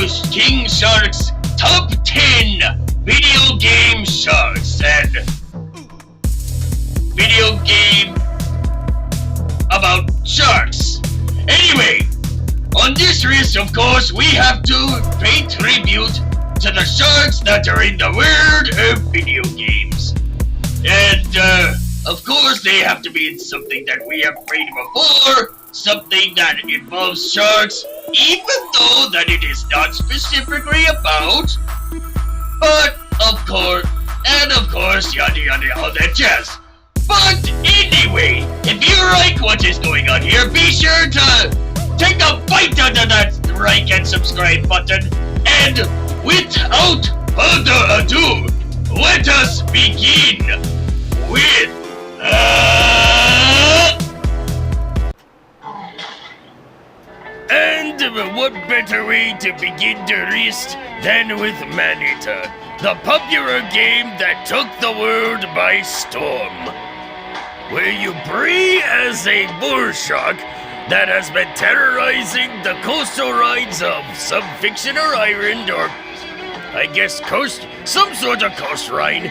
host King Shark's Top 10 Video Game Sharks and video game about sharks. Anyway, on this list, of course, we have to pay tribute to the sharks that are in the world of video games. And, of course, they have to be something that we have played before, something that involves sharks, even though that it is not specifically about, but, of course, yada yada, all that jazz. But anyway, if you like what is going on here, be sure to take a bite out of that like and subscribe button. And without further ado, let us begin with And what better way to begin the list than with Maneater, the popular game that took the world by storm, where you play as a bull shark that has been terrorizing the coastal rides of some fictional island or, I guess, some sort of coastline,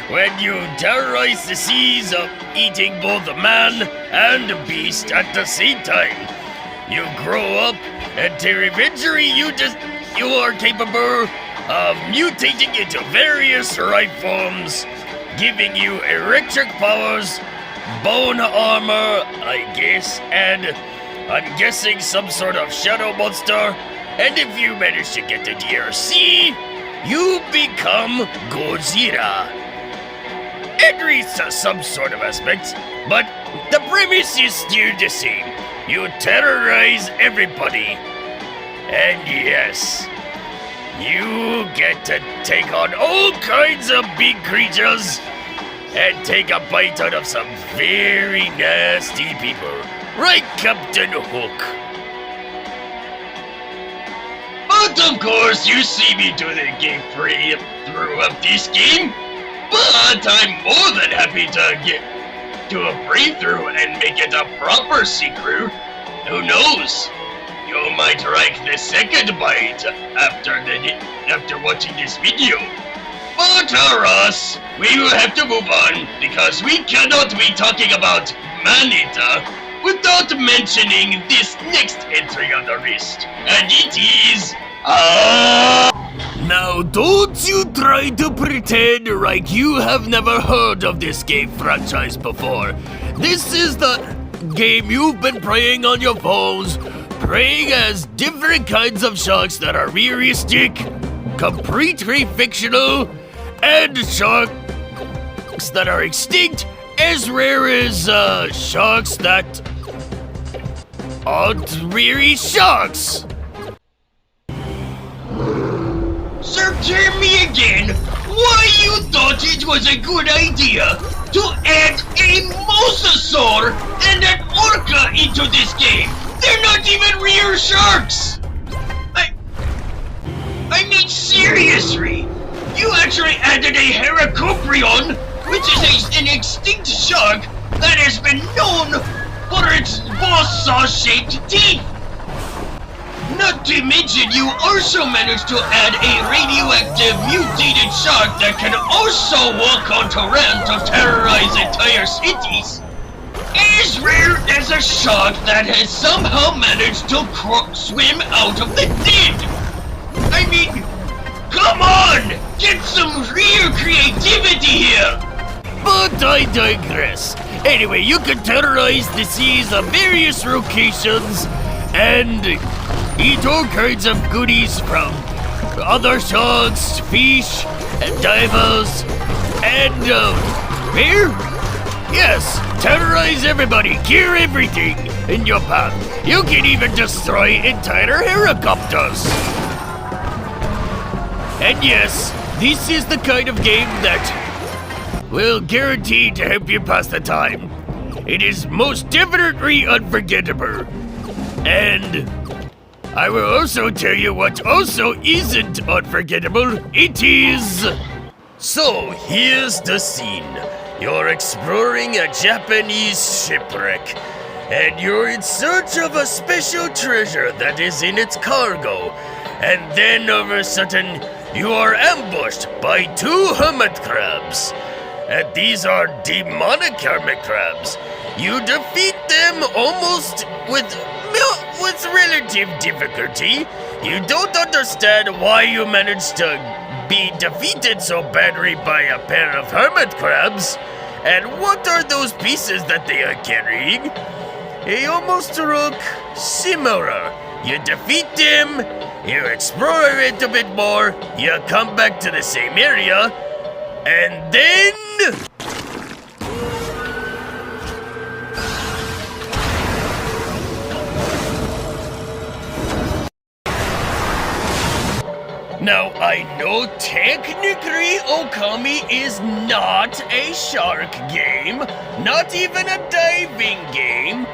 when you terrorize the seas of eating both man and beast at the same time. You grow up until eventually you are capable of mutating into various life forms, giving you electric powers, bone armor, I guess, and I'm guessing some sort of shadow monster, and if you manage to get the DLC, you become Godzilla. At least to some sort of aspect, but the premise is still the same. You terrorize everybody. And yes, you get to take on all kinds of big creatures and take a bite out of some very nasty people. Right, Captain Hook? But of course, you see me do the game free through of this game. But I'm more than happy to do a playthrough and make it a proper secret. Who knows? You might like the second bite after watching this video. But for us, we will have to move on because we cannot be talking about Maneater without mentioning this next entry on the list. And it is Now don't you try to pretend like you have never heard of this game franchise before. This is the game you've been playing on your phones, playing as different kinds of sharks that are realistic, completely fictional, and sharks that are extinct, as rare as sharks that aren't really sharks. Sir, tell me again why you thought it was a good idea to add a mosasaur and an orca into this game. They're not even real sharks. I mean, seriously, you actually added a heracoprion, which is an extinct shark that has been known for its boss saw-shaped teeth. Not to mention, you also managed to add a radioactive mutated shark that can also walk onto land to terrorize entire cities. As rare as a shark that has somehow managed to swim out of the dead. I mean, come on! Get some real creativity here! But I digress. Anyway, you can terrorize the seas of various locations and eat all kinds of goodies from other sharks, fish, and divers, and, bear? Yes, terrorize everybody, kill everything in your path. You can even destroy entire helicopters. And yes, this is the kind of game that will guarantee to help you pass the time. It is most definitely unforgettable. And I will also tell you what also isn't unforgettable. It is... So, here's the scene. You're exploring a Japanese shipwreck. and you're in search of a special treasure that is in its cargo. And then all of a sudden, you are ambushed by two hermit crabs. And these are demonic hermit crabs. You defeat them almost with relative difficulty. You don't understand why you managed to be defeated so badly by a pair of hermit crabs. And what are those pieces that they are carrying? They almost look similar. You defeat them, you explore it a bit more, you come back to the same area, and then... Now, I know technically Okami is not a shark game, not even a diving game,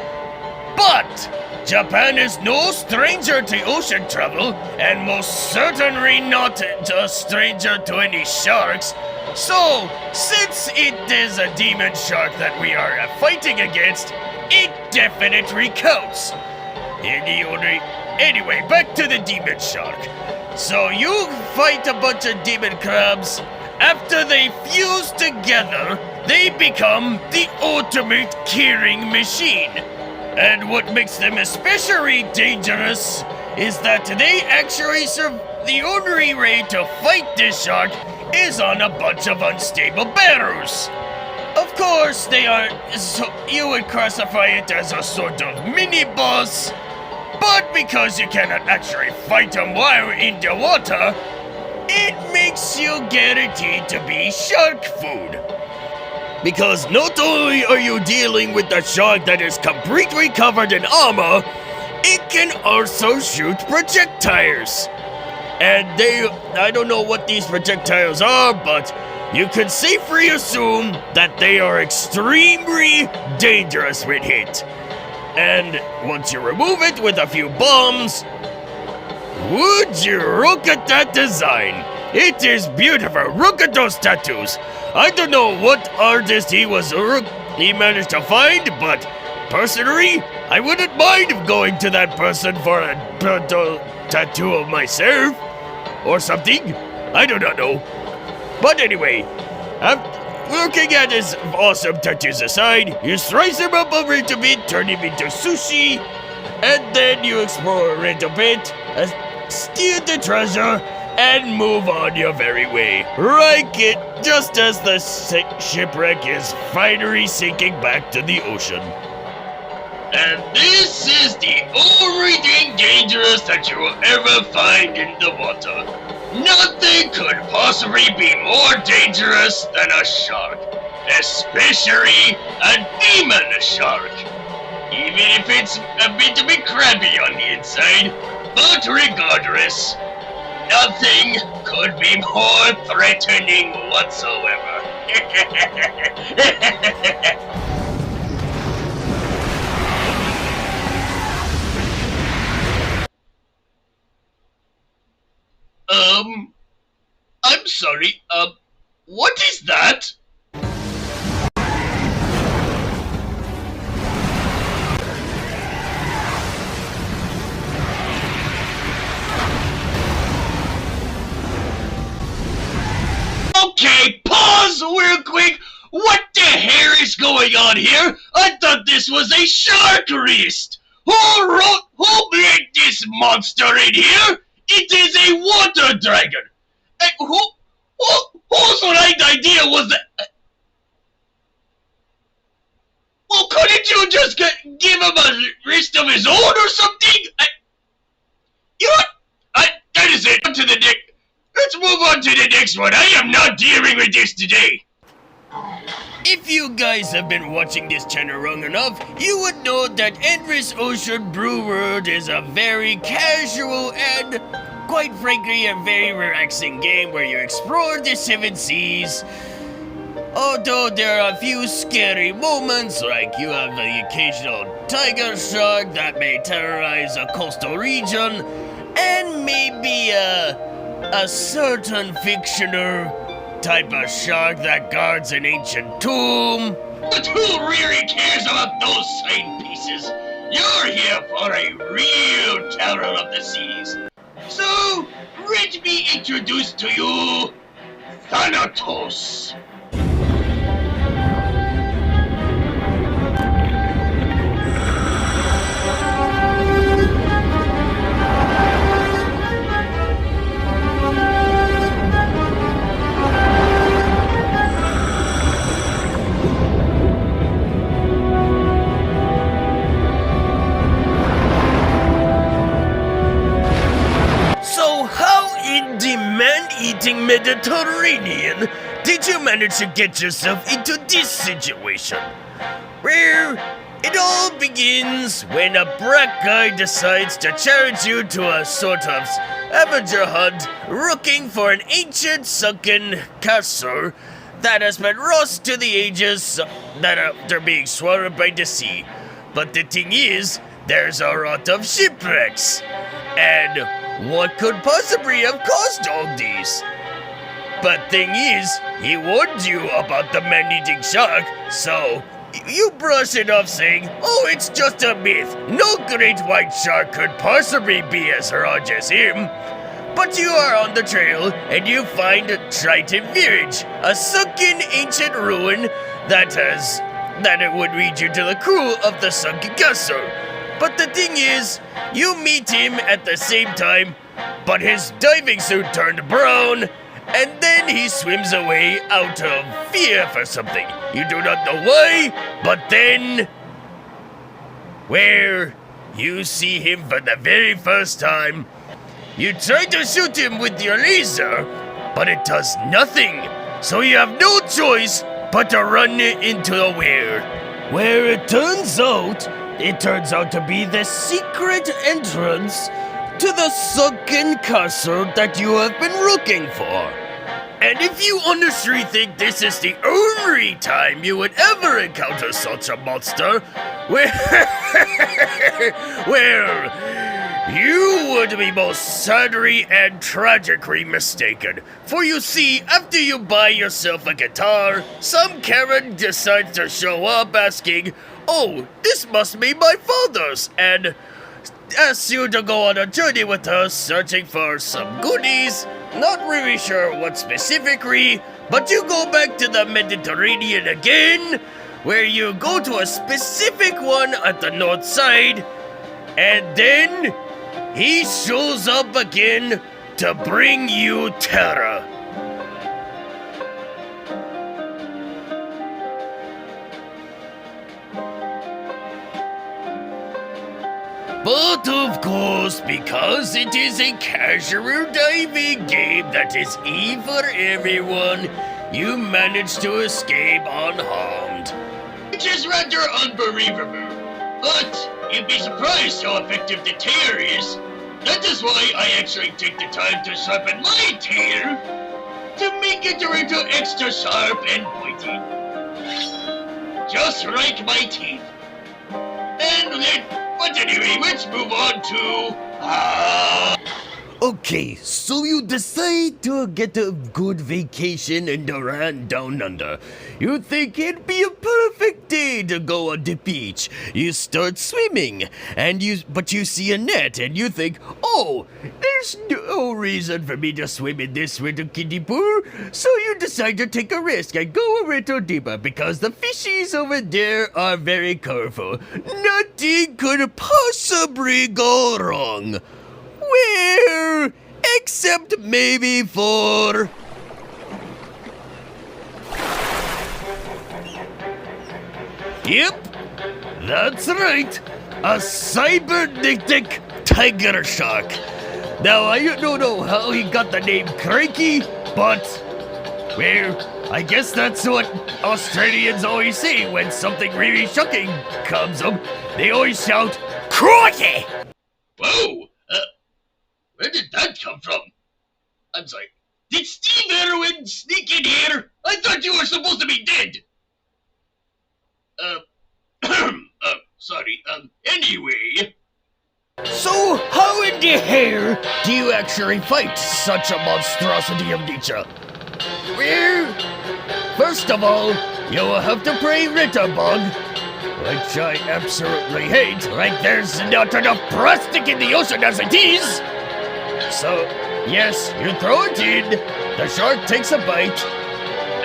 but Japan is no stranger to ocean travel, and most certainly not a stranger to any sharks. So, since it is a demon shark that we are fighting against, it definitely counts. Anyway, back to the demon shark. So you fight a bunch of demon crabs. After they fuse together, they become the ultimate killing machine. And what makes them especially dangerous is that they actually serve the only way to fight this shark is on a bunch of unstable barrels. Of course, they are, so you would classify it as a sort of mini-boss, but because you cannot actually fight them while in the water, it makes you guaranteed to be shark food. Because not only are you dealing with a shark that is completely covered in armor, it can also shoot projectiles. And I don't know what these projectiles are, but you can safely assume that they are extremely dangerous when hit. And once you remove it with a few bombs, would you look at that design? It is beautiful. Look at those tattoos. I don't know what artist he managed to find, but personally, I wouldn't mind going to that person for a tattoo of myself or something. I do not know. But anyway, looking at his awesome tattoos aside, you slice him up a little bit, turn him into sushi, and then you explore a little bit, steal the treasure, and move on your merry way. Just as the shipwreck is finally sinking back to the ocean. And this is the only thing dangerous that you will ever find in the water. Nothing could possibly be more dangerous than a shark, especially a demon shark. Even if it's a bit crabby on the inside, but regardless, nothing could be more threatening whatsoever. I'm sorry, what is that? Okay, pause real quick! What the hell is going on here? I thought this was a shark wrist! Who made this monster in here? It is a water dragon! And whose right idea was that? Well, couldn't you just give him a wrist of his own or something? You know what? That is it. On to the next. Let's move on to the next one. I am not dealing with this today. If you guys have been watching this channel long enough, you would know that Endless Ocean Brew World is a very casual and, quite frankly, a very relaxing game where you explore the 7 seas. Although there are a few scary moments, like you have the occasional tiger shark that may terrorize a coastal region, and maybe a certain fictional type of shark that guards an ancient tomb. But who really cares about those side pieces? You're here for a real terror of the seas. So, let me introduce to you Thanatos. Man-eating Mediterranean, did you manage to get yourself into this situation? Well, it all begins when a black guy decides to challenge you to a sort of scavenger hunt looking for an ancient sunken castle that has been lost to the ages that after being swallowed by the sea. But the thing is, there's a lot of shipwrecks. And what could possibly have caused all these? But thing is, he warned you about the man-eating shark, so you brush it off saying, oh, it's just a myth. No great white shark could possibly be as large as him. But you are on the trail, and you find Triton Village, a sunken ancient ruin that it would lead you to the crew of the sunken castle. But the thing is, you meet him at the same time, but his diving suit turned brown, and then he swims away out of fear for something. You do not know why, but then, well, you see him for the very first time. You try to shoot him with your laser, but it does nothing. So you have no choice but to run into the weir. Where it turns out to be the secret entrance to the sunken castle that you have been looking for. And if you honestly think this is the only time you would ever encounter such a monster, well, you would be most sadly and tragically mistaken. For you see, after you buy yourself a guitar, some Karen decides to show up asking, oh, this must be my father's, and asks you to go on a journey with her searching for some goodies. Not really sure what specifically, but you go back to the Mediterranean again, where you go to a specific one at the north side, and then he shows up again to bring you terror. But of course, because it is a casual diving game that is easy for everyone, you manage to escape unharmed. Which is rather unbelievable. But you'd be surprised how effective the tail is. That is why I actually take the time to sharpen my tail to make it a little extra sharp and pointy. Just like my teeth. But anyway, let's move on to... Okay, so you decide to get a good vacation in the land down under. You think it'd be a perfect day to go on the beach. You start swimming, but you see a net and you think, oh, there's no reason for me to swim in this little kiddie pool. So you decide to take a risk and go a little deeper because the fishies over there are very colorful. Nothing could possibly go wrong. Well, except maybe for... Yep, that's right, a cybernetic tiger shark. Now, I don't know how he got the name Cranky, but, well, I guess that's what Australians always say when something really shocking comes up. They always shout, Crikey! Whoa! Where did that come from? I'm sorry. Did Steve Irwin sneak in here? I thought you were supposed to be dead. Sorry. Anyway. So, how in the hell do you actually fight such a monstrosity of nature? Well, first of all, you will have to pray Ritterbug, which I absolutely hate. Like there's not enough plastic in the ocean as it is. So, yes, you throw it in, the shark takes a bite,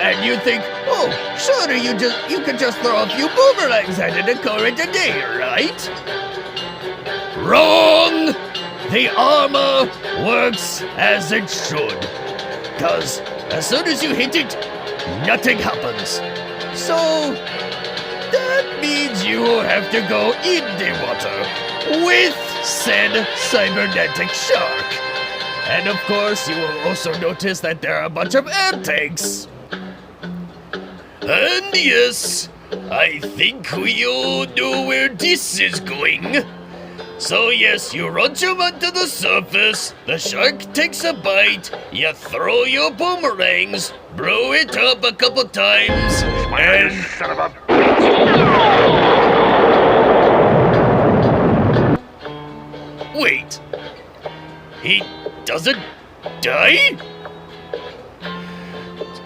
and you think, oh, surely you can just throw a few boomerangs at it and call it a day, right? Wrong! The armor works as it should. Cause as soon as you hit it, nothing happens. So, that means you will have to go in the water with said cybernetic shark. And of course, you will also notice that there are a bunch of air tanks. And yes, I think we all know where this is going. So yes, you launch him onto the surface, the shark takes a bite, you throw your boomerangs, blow it up a couple times, and... Son of a... Wait, he doesn't die?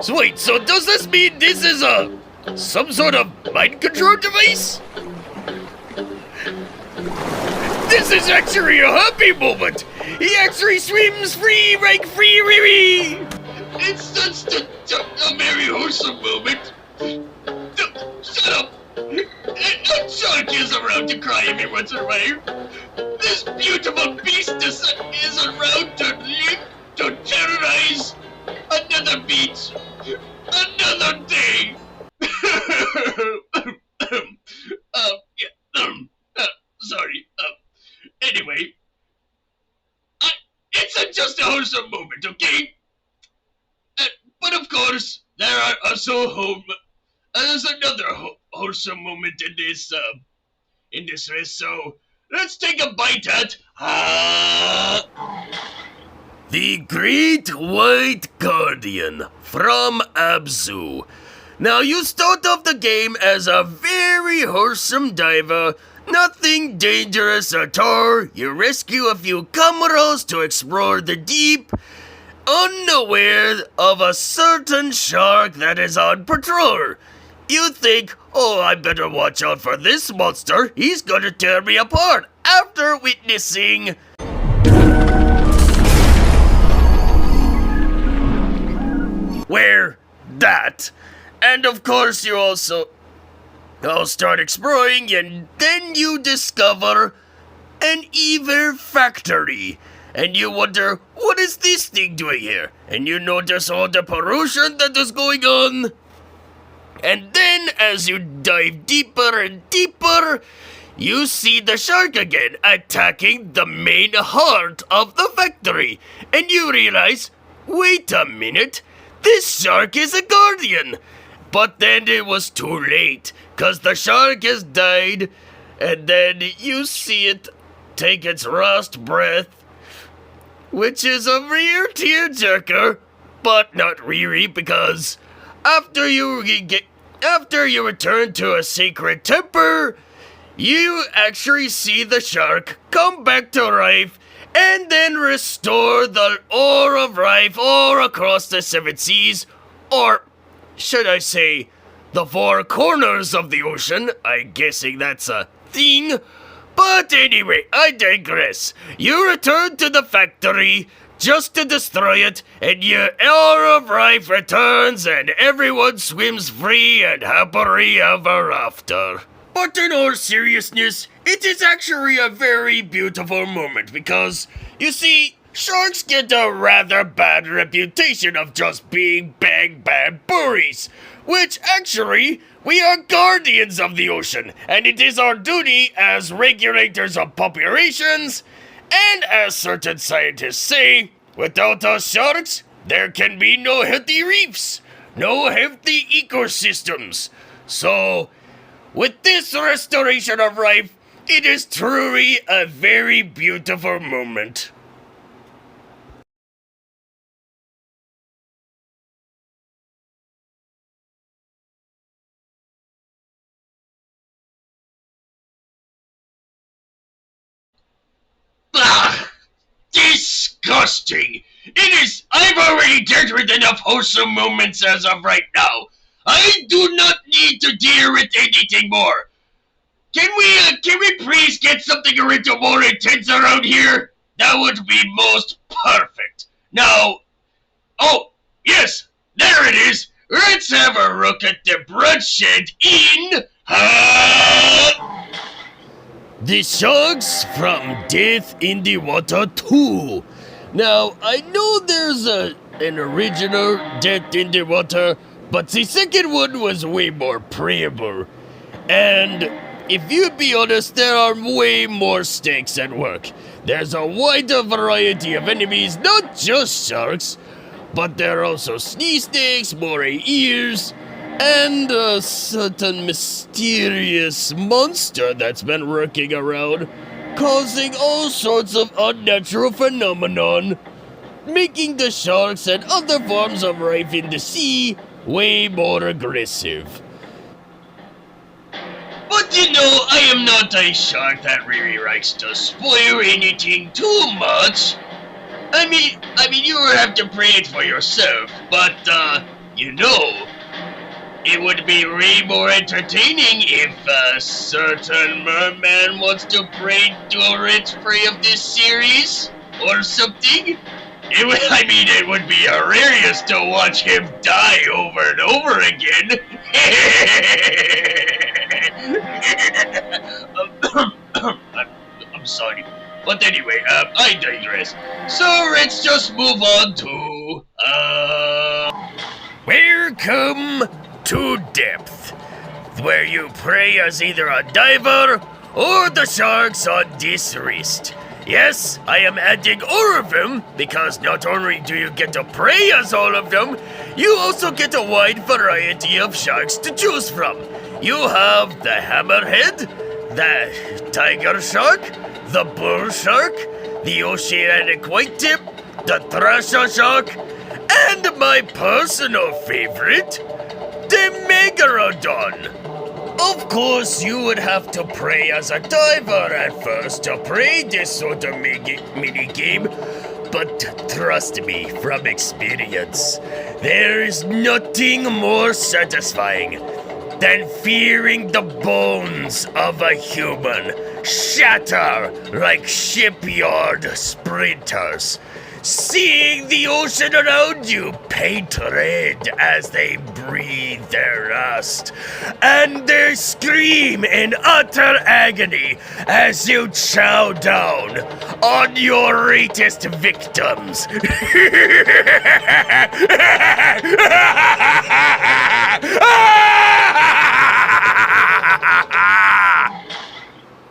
So wait, so does this mean this is some sort of mind control device? This is actually a happy moment! He actually swims free, like free! It's such a very wholesome moment. Shut up! A shark is around to cry every once in a while. This beautiful beast is around to terrorize another beach, another day. Sorry. Anyway, it's just a wholesome moment, okay? But of course, there are also there's another wholesome moment in this race. So let's take a bite at the Great White Guardian from Abzu. Now you start off the game as a very wholesome diver. Nothing dangerous at all. You rescue a few cameras to explore the deep, unaware of a certain shark that is on patrol. You think, oh, I better watch out for this monster. He's gonna tear me apart. After witnessing that. And of course you also... I'll start exploring, and then you discover an evil factory. And you wonder, what is this thing doing here? And you notice all the pollution that is going on. And then, as you dive deeper and deeper, you see the shark again attacking the main heart of the factory. And you realize, wait a minute, this shark is a guardian. But then it was too late, cause the shark has died, and then you see it take its last breath, which is a real tearjerker, but not really, because after you return to a sacred temple, you actually see the shark come back to life, and then restore the ore of life all across the seven seas, or should I say, the four corners of the ocean. I'm guessing that's a thing. But anyway, I digress. You return to the factory just to destroy it, and your ore of life returns, and everyone swims free and happily ever after. But in all seriousness, it is actually a very beautiful moment because, you see, sharks get a rather bad reputation of just being bad bullies, which actually, we are guardians of the ocean, and it is our duty as regulators of populations, and as certain scientists say, without us sharks, there can be no healthy reefs, no healthy ecosystems. So, with this restoration of life, it is truly a very beautiful moment. Ah! Disgusting! It is... I've already dealt with enough wholesome moments as of right now. I do not need to deal with anything more. Can we please get something a little more intense around here? That would be most perfect. Now, oh, yes, there it is. Let's have a look at the bloodshed in... The Sharks from Death in the Water 2. Now, I know there's an original Death in the Water, but the second one was way more playable. And if you be honest, there are way more stakes at work. There's a wider variety of enemies, not just sharks, but there are also sea snakes, moray ears, and a certain mysterious monster that's been lurking around, causing all sorts of unnatural phenomenon, making the sharks and other forms of life in the sea way more aggressive. But you know, I am not a shark that really likes to spoil anything too much. I mean, you will have to pray it for yourself, but, you know, it would be way more entertaining if a certain merman wants to pray to a rich prey of this series, or something. It would be hilarious to watch him die over and over again. I'm sorry. But anyway, I digress. So let's just move on to, Welcome to Depth, where you play as either a diver or the sharks on this wrist. Yes, I am adding all of them, because not only do you get to play as all of them, you also get a wide variety of sharks to choose from. You have the hammerhead, the tiger shark, the bull shark, the oceanic white tip, the thrasher shark, and my personal favorite, the megalodon. Of course, you would have to play as a diver at first to play this sort of mini-game, but trust me from experience, there is nothing more satisfying than feeling the bones of a human shatter like shipyard splinters. Seeing the ocean around you paint red as they breathe their last, and they scream in utter agony as you chow down on your latest victims.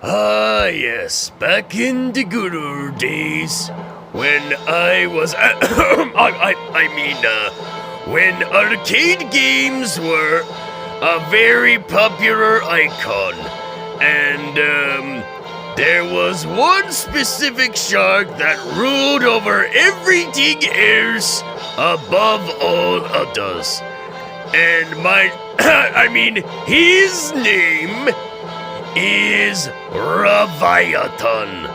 Ah, yes, back in the good old days, when I was, when arcade games were a very popular icon, and, there was one specific shark that ruled over everything else above all others. And his name is Leviathan.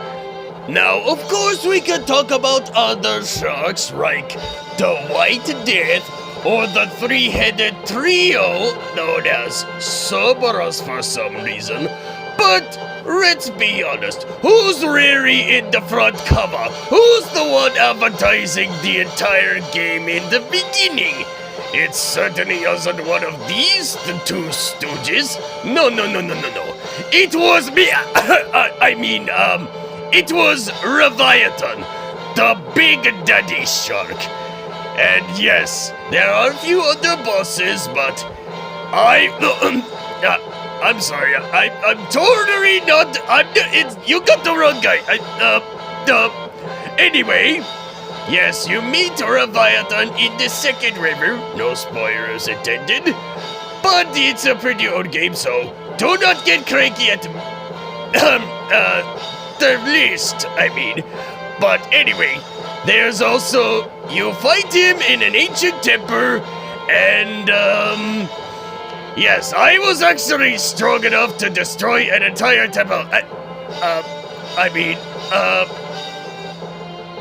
Now, of course, we can talk about other sharks like the White Death or the three-headed trio known as Cerberus for some reason. But let's be honest, who's really in the front cover? Who's the one advertising the entire game in the beginning? It certainly isn't one of these, the two stooges. No. It was me. It was Leviathan, the Big Daddy Shark. And yes, there are a few other bosses, but I'm sorry, I'm totally not, you got the wrong guy. Anyway, yes, you meet Leviathan in the second river, no spoilers intended, but it's a pretty old game, so do not get cranky at the list, But anyway, there's also, you fight him in an ancient temple, and, yes, I was actually strong enough to destroy an entire temple.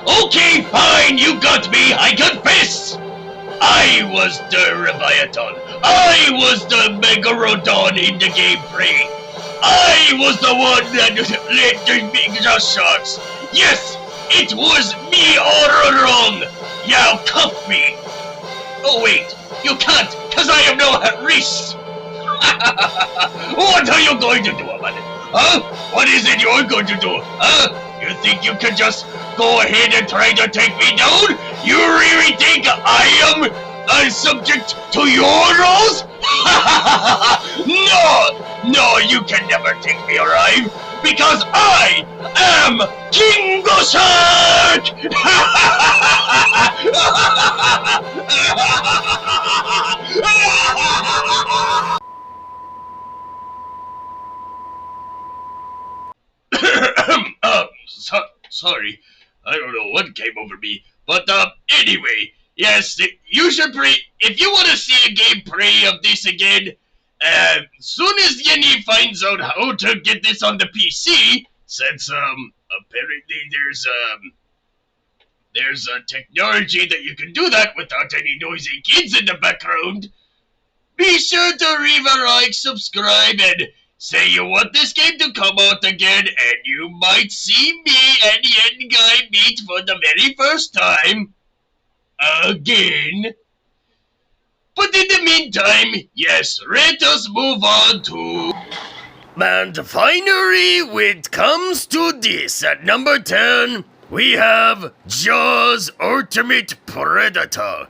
Okay, fine, you got me, I confess! I was the Leviathan. I was the megalodon in the gameplay. I was the one that led the sharks. Yes, it was me all along. Now cuff me. Oh wait, you can't, cause I am no wrist. What are you going to do about it? Huh? What is it you're going to do? Huh? You think you can just go ahead and try to take me down? You really think I am subject to your rules? No, you can never take me alive, because I am kingshark! Sorry, I don't know what came over me, but anyway, yes, you should play. If you want to see a gameplay of this again, soon as Yenny finds out how to get this on the PC, since apparently there's a technology that you can do that without any noisy kids in the background. Be sure to leave a like, subscribe, and say you want this game to come out again, and you might see me and Yen Guy meet for the very first time. Again. But in the meantime, yes, let us move on to... And finally, when it comes to this, at number 10, we have Jaws Ultimate Predator.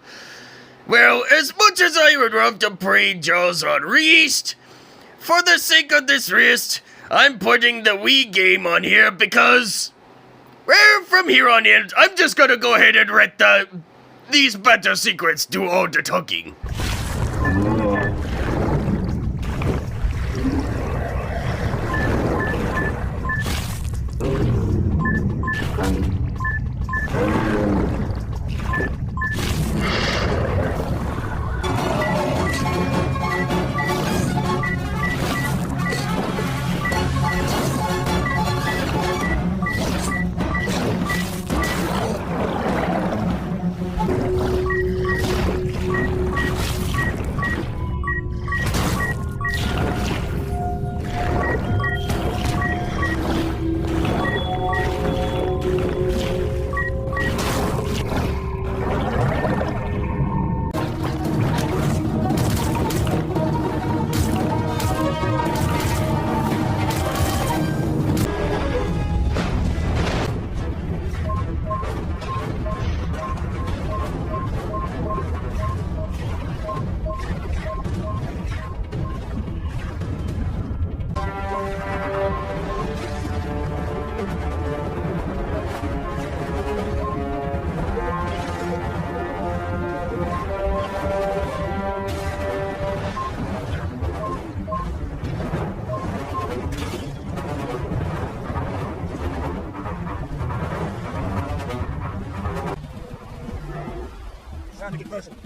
Well, as much as I would love to play Jaws Unleashed, for the sake of this list, I'm putting the Wii game on here because, well, from here on in, I'm just gonna go ahead and let these better secrets do all the talking. Time to get personal.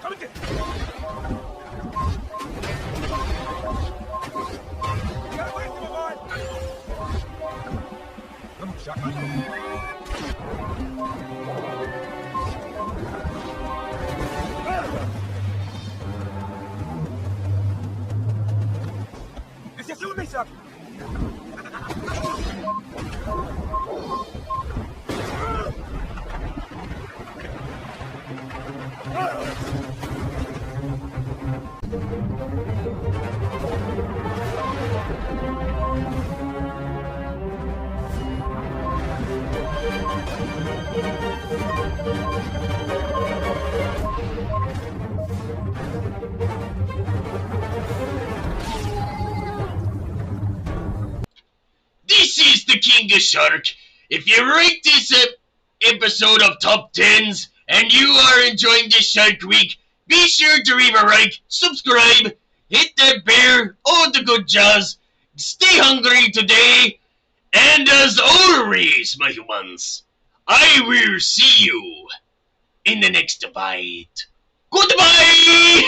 Come and get. You gotta wait for my boy. Come on, shot. It's just you and me, sir. This is the Kingshark. If you rate this episode of Top 10s and you are enjoying this Shark Week, be sure to leave a like, subscribe, hit that bell, all the good jazz. Stay hungry today, and as always, my humans, I will see you in the next bite. Goodbye!